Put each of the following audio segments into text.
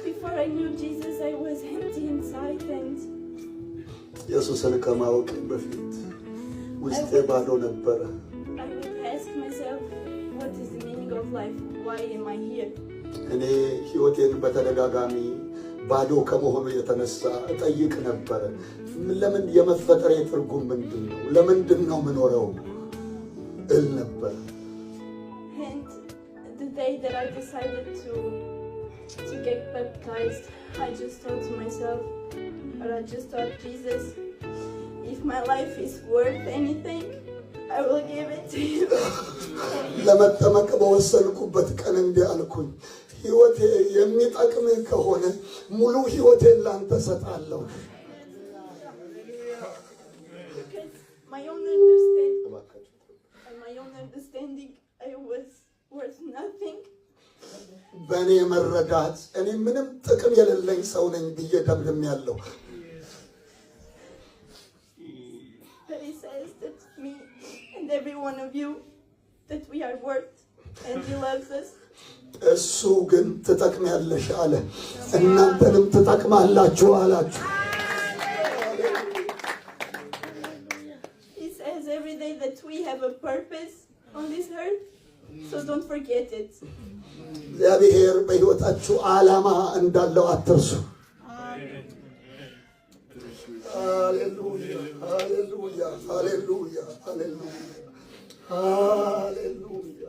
Before I knew Jesus, I was empty inside, and ኢየሱስን ከማወቅ በፊት ውስጤ ባዶ ነበረ። I would ask myself, what is the meaning of life? Why am I here? እኔ ሕይወቴን በተደጋጋሚ ባዶ ከመሆኑ የተነሳ እጠይቅ ነበር። ለምን የመፈጠሬ ትርጉም ምንድነው? ለምንድነው ምኖረው እል ነበር። And the day that I decided to get baptized, I just thought to myself, or I just thought, Jesus, if my life is worth anything, I will give it to you. ለመጠመቅ በወሰንኩበት ቀን እንዲህ አልኩኝ፣ ሕይወቴ የሚጠቅምህ ከሆነ ሙሉ ሕይወቴን ላንተ ሰጣለሁ። My own understanding, I was worth nothing. በእኔ መረዳት እኔ ምንም ጥቅም የሌለኝ ሰው ነኝ ብዬ ደምድሜያለሁ። But he says that me and every one of you, that we are worth, and he loves us. እሱ ግን ትጠቅሚያለሽ አለ፣ እናንተንም ትጠቅማላችሁ አላችሁ። He says every day that we have a purpose on this earth, so don't forget it. እግዚአብሔር በሕይወታችሁ ዓላማ እንዳለው አትርሱ። ሃሌሉያ ሃሌሉያ ሃሌሉያ ሃሌሉያ ሃሌሉያ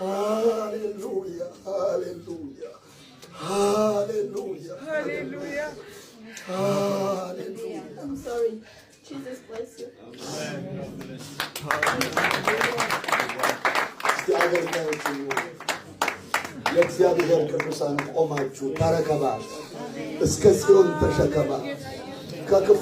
ሃሌሉያ ሃሌሉያ ሃሌሉያ ሃሌሉያ ሃሌሉያ። I'm sorry. Jesus bless you. የእግዚአብሔር ቅዱሳን ቆማችሁ ተረከባ፣ እስከ ጽዮን ተሸከማ ከክፉ